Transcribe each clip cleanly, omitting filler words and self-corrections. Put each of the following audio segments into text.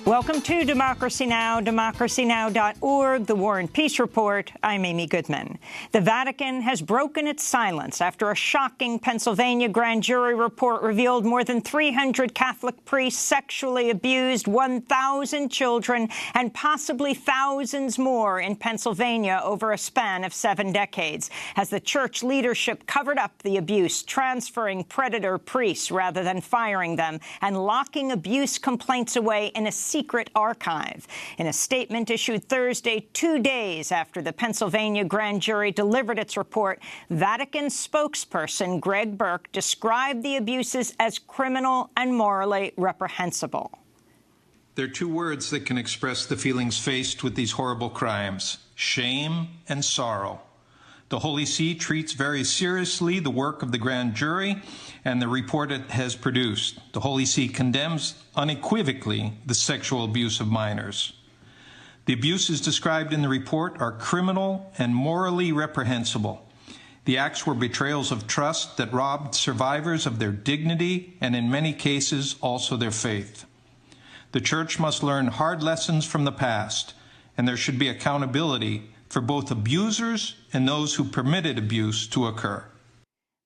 Welcome to Democracy Now!, democracynow.org, the War and Peace Report. I'm Amy Goodman. The Vatican has broken its silence after a shocking Pennsylvania grand jury report revealed more than 300 Catholic priests sexually abused 1,000 children and possibly thousands more in Pennsylvania over a span of 7 decades, as the church leadership covered up the abuse, transferring predator priests rather than firing them, and locking abuse complaints away in a secret archive. In a statement issued Thursday, 2 days after the Pennsylvania grand jury delivered its report, Vatican spokesperson Greg Burke described the abuses as criminal and morally reprehensible. There are 2 words that can express the feelings faced with these horrible crimes: shame and sorrow. The Holy See treats very seriously the work of the grand jury and the report it has produced. The Holy See condemns unequivocally the sexual abuse of minors. The abuses described in the report are criminal and morally reprehensible. The acts were betrayals of trust that robbed survivors of their dignity and, in many cases, also their faith. The Church must learn hard lessons from the past, and there should be accountability for both abusers and those who permitted abuse to occur.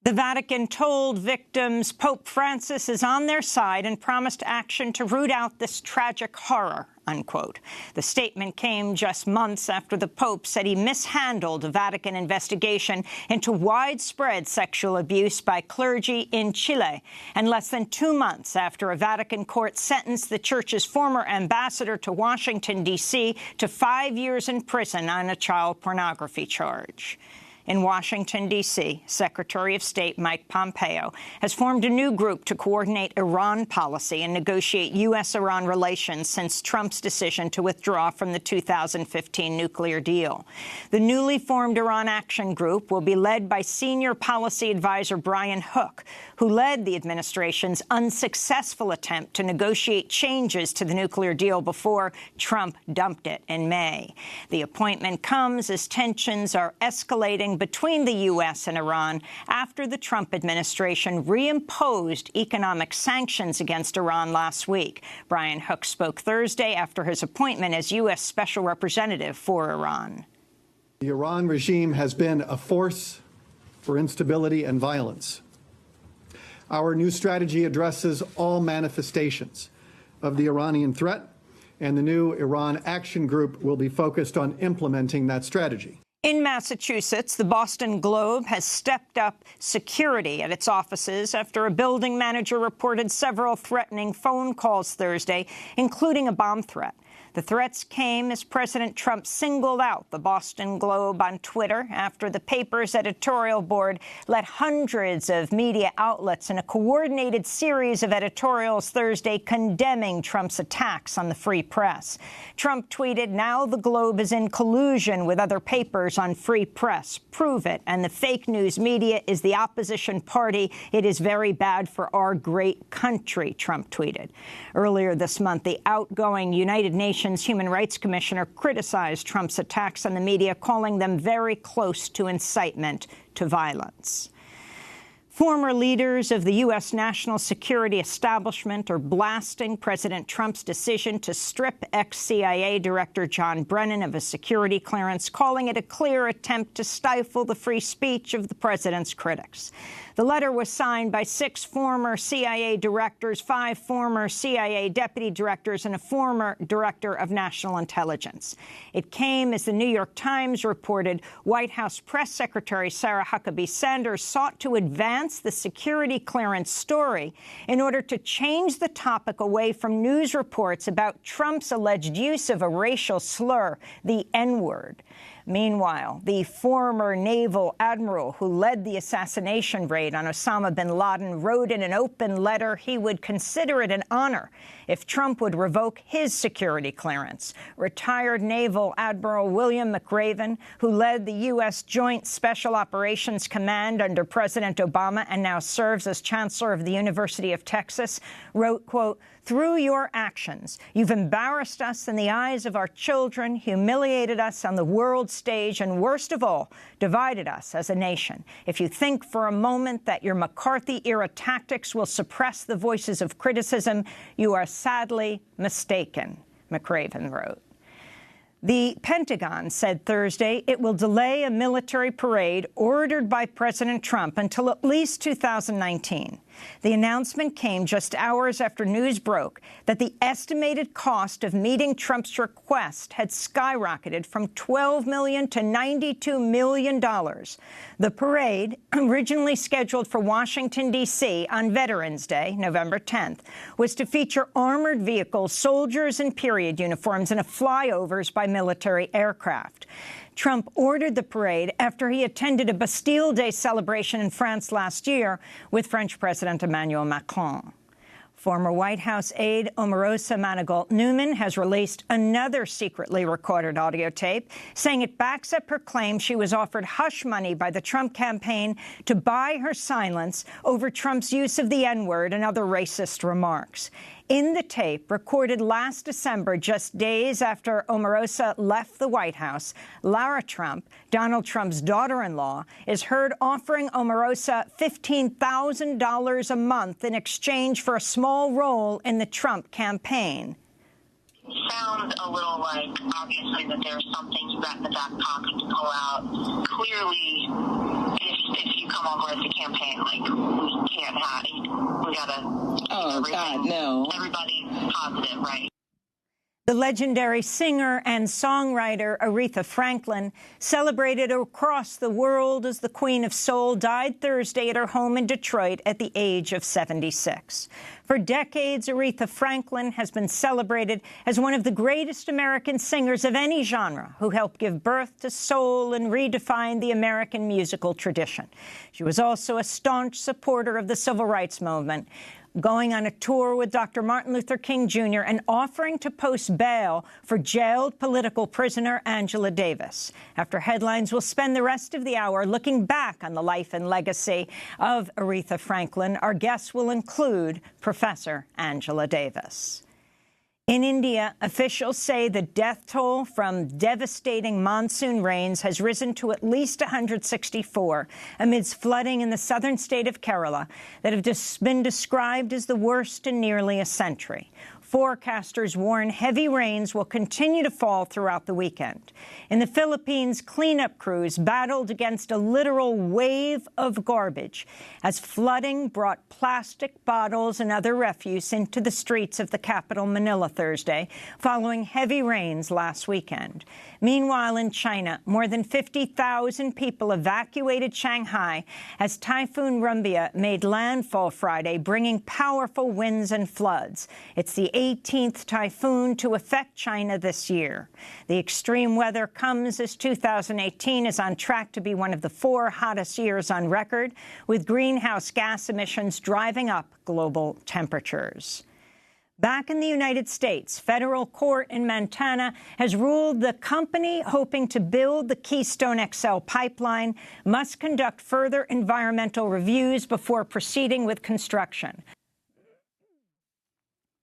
The Vatican told victims Pope Francis is on their side and promised action to root out this tragic horror, unquote. The statement came just months after the Pope said he mishandled a Vatican investigation into widespread sexual abuse by clergy in Chile, and less than 2 months after a Vatican court sentenced the Church's former ambassador to Washington, D.C. to 5 years in prison on a child pornography charge. In Washington, D.C., Secretary of State Mike Pompeo has formed a new group to coordinate Iran policy and negotiate U.S.-Iran relations since Trump's decision to withdraw from the 2015 nuclear deal. The newly formed Iran Action Group will be led by senior policy advisor Brian Hook, who led the administration's unsuccessful attempt to negotiate changes to the nuclear deal before Trump dumped it in May. The appointment comes as tensions are escalating between the U.S. and Iran after the Trump administration reimposed economic sanctions against Iran last week. Brian Hook spoke Thursday after his appointment as U.S. Special Representative for Iran. The Iran regime has been a force for instability and violence. Our new strategy addresses all manifestations of the Iranian threat, and the new Iran Action Group will be focused on implementing that strategy. In Massachusetts, the Boston Globe has stepped up security at its offices after a building manager reported several threatening phone calls Thursday, including a bomb threat. The threats came as President Trump singled out the Boston Globe on Twitter after the paper's editorial board let hundreds of media outlets in a coordinated series of editorials Thursday condemning Trump's attacks on the free press. Trump tweeted, "Now the Globe is in collusion with other papers on free press. Prove it. And the fake news media is the opposition party. It is very bad for our great country," Trump tweeted. Earlier this month, the outgoing United Nations Human Rights Commissioner criticized Trump's attacks on the media, calling them very close to incitement to violence. Former leaders of the U.S. national security establishment are blasting President Trump's decision to strip ex-CIA Director John Brennan of his security clearance, calling it a clear attempt to stifle the free speech of the president's critics. The letter was signed by 6 former CIA directors, 5 former CIA deputy directors, and a former director of national intelligence. It came, as the New York Times reported, White House Press Secretary Sarah Huckabee Sanders sought to advance the security clearance story in order to change the topic away from news reports about Trump's alleged use of a racial slur, the N-word. Meanwhile, the former naval admiral who led the assassination raid on Osama bin Laden wrote in an open letter he would consider it an honor if Trump would revoke his security clearance. Retired Naval Admiral William McRaven, who led the U.S. Joint Special Operations Command under President Obama and now serves as Chancellor of the University of Texas, wrote, quote, "Through your actions, you've embarrassed us in the eyes of our children, humiliated us on the world stage, and worst of all, divided us as a nation. If you think for a moment that your McCarthy-era tactics will suppress the voices of criticism, you are sadly mistaken," McRaven wrote. The Pentagon said Thursday it will delay a military parade ordered by President Trump until at least 2019. The announcement came just hours after news broke that the estimated cost of meeting Trump's request had skyrocketed from $12 million to $92 million. The parade, originally scheduled for Washington, D.C. on Veterans Day, November 10th, was to feature armored vehicles, soldiers in period uniforms, and flyovers by military aircraft. Trump ordered the parade after he attended a Bastille Day celebration in France last year with French President Emmanuel Macron. Former White House aide Omarosa Manigault Newman has released another secretly recorded audio tape, saying it backs up her claim she was offered hush money by the Trump campaign to buy her silence over Trump's use of the N-word and other racist remarks. In the tape, recorded last December, just days after Omarosa left the White House, Lara Trump, Donald Trump's daughter-in-law, is heard offering Omarosa $15,000 a month in exchange for a small role in the Trump campaign. Sounds a little like, obviously, that there's something you got in the back pocket to pull out. Clearly, if you come over as a campaign, like, we can't have it. We gotta keep God, no. Everybody's positive, right? The legendary singer and songwriter Aretha Franklin, celebrated across the world as the Queen of Soul, died Thursday at her home in Detroit at the age of 76. For decades, Aretha Franklin has been celebrated as one of the greatest American singers of any genre who helped give birth to soul and redefine the American musical tradition. She was also a staunch supporter of the civil rights movement, going on a tour with Dr. Martin Luther King Jr. and offering to post bail for jailed political prisoner Angela Davis. After headlines, we'll spend the rest of the hour looking back on the life and legacy of Aretha Franklin. Our guests will include Professor Angela Davis. In India, officials say the death toll from devastating monsoon rains has risen to at least 164 amidst flooding in the southern state of Kerala that have been described as the worst in nearly a century. Forecasters warn heavy rains will continue to fall throughout the weekend. In the Philippines, cleanup crews battled against a literal wave of garbage as flooding brought plastic bottles and other refuse into the streets of the capital, Manila, Thursday, following heavy rains last weekend. Meanwhile, in China, more than 50,000 people evacuated Shanghai as Typhoon Rumbia made landfall Friday, bringing powerful winds and floods. It's the 18th typhoon to affect China this year. The extreme weather comes as 2018 is on track to be one of the 4 hottest years on record, with greenhouse gas emissions driving up global temperatures. Back in the United States, federal court in Montana has ruled the company hoping to build the Keystone XL pipeline must conduct further environmental reviews before proceeding with construction.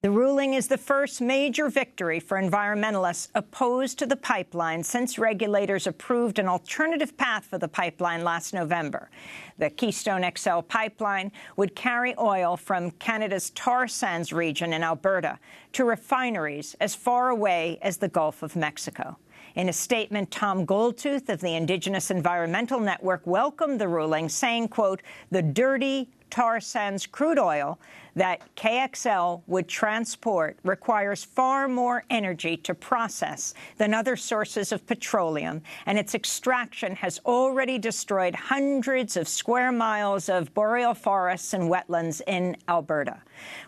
The ruling is the first major victory for environmentalists opposed to the pipeline since regulators approved an alternative path for the pipeline last November. The Keystone XL pipeline would carry oil from Canada's tar sands region in Alberta to refineries as far away as the Gulf of Mexico. In a statement, Tom Goldtooth of the Indigenous Environmental Network welcomed the ruling, saying, quote, "The dirty tar sands crude oil that KXL would transport requires far more energy to process than other sources of petroleum, and its extraction has already destroyed hundreds of square miles of boreal forests and wetlands in Alberta.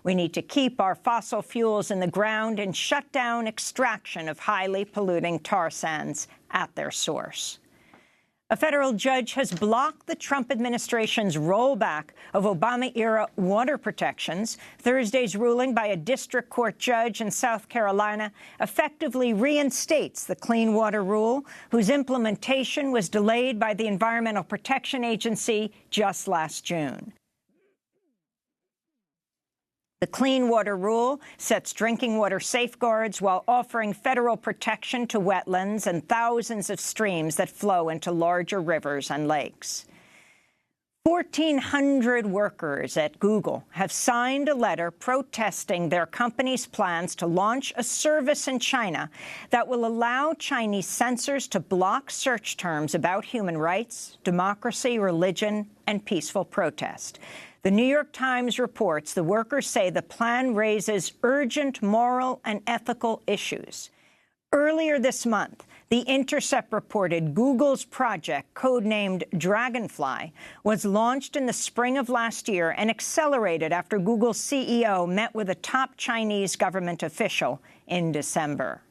We need to keep our fossil fuels in the ground and shut down extraction of highly polluting tar sands at their source." A federal judge has blocked the Trump administration's rollback of Obama-era water protections. Thursday's ruling by a district court judge in South Carolina effectively reinstates the Clean Water Rule, whose implementation was delayed by the Environmental Protection Agency just last June. The Clean Water Rule sets drinking water safeguards while offering federal protection to wetlands and thousands of streams that flow into larger rivers and lakes. 1,400 workers at Google have signed a letter protesting their company's plans to launch a service in China that will allow Chinese censors to block search terms about human rights, democracy, religion, and peaceful protest. The New York Times reports the workers say the plan raises urgent moral and ethical issues. Earlier this month, The Intercept reported Google's project, codenamed Dragonfly, was launched in the spring of last year and accelerated after Google's CEO met with a top Chinese government official in December.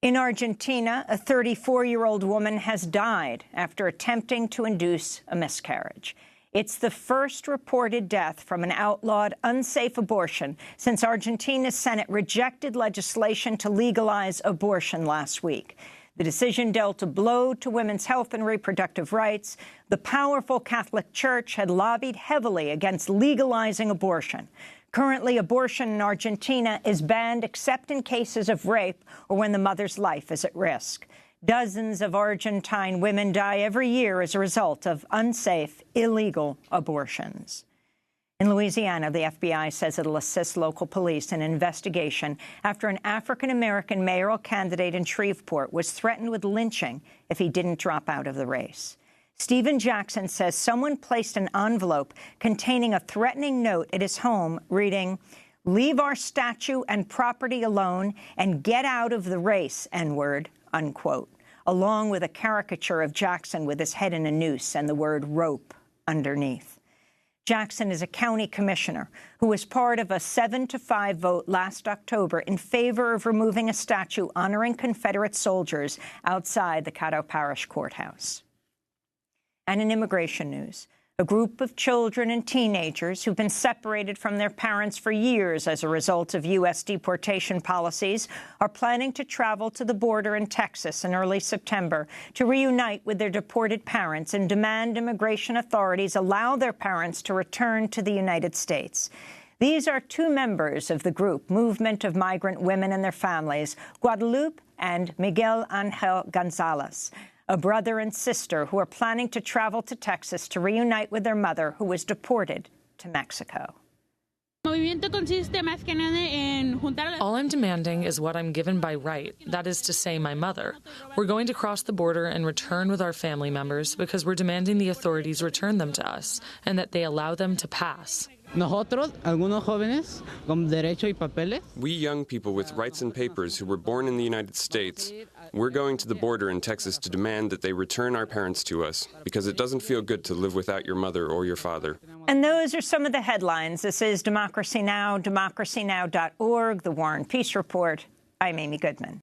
In Argentina, a 34-year-old woman has died after attempting to induce a miscarriage. It's the first reported death from an outlawed, unsafe abortion since Argentina's Senate rejected legislation to legalize abortion last week. The decision dealt a blow to women's health and reproductive rights. The powerful Catholic Church had lobbied heavily against legalizing abortion. Currently, abortion in Argentina is banned except in cases of rape or when the mother's life is at risk. Dozens of Argentine women die every year as a result of unsafe, illegal abortions. In Louisiana, the FBI says it'll assist local police in an investigation after an African-American mayoral candidate in Shreveport was threatened with lynching if he didn't drop out of the race. Stephen Jackson says someone placed an envelope containing a threatening note at his home reading, "Leave our statue and property alone and get out of the race, N-word," unquote, along with a caricature of Jackson with his head in a noose and the word rope underneath. Jackson is a county commissioner who was part of a 7-5 vote last October in favor of removing a statue honoring Confederate soldiers outside the Caddo Parish Courthouse. And in immigration news, a group of children and teenagers who've been separated from their parents for years as a result of U.S. deportation policies are planning to travel to the border in Texas in early September to reunite with their deported parents and demand immigration authorities allow their parents to return to the United States. These are two members of the group, Movement of Migrant Women and Their Families, Guadalupe and Miguel Angel Gonzalez, a brother and sister who are planning to travel to Texas to reunite with their mother, who was deported to Mexico. All I'm demanding is what I'm given by right, that is to say, my mother. We're going to cross the border and return with our family members because we're demanding the authorities return them to us and that they allow them to pass. We young people with rights and papers who were born in the United States, we're going to the border in Texas to demand that they return our parents to us because it doesn't feel good to live without your mother or your father. And those are some of the headlines. This is Democracy Now!, democracynow.org, The War and Peace Report. I'm Amy Goodman.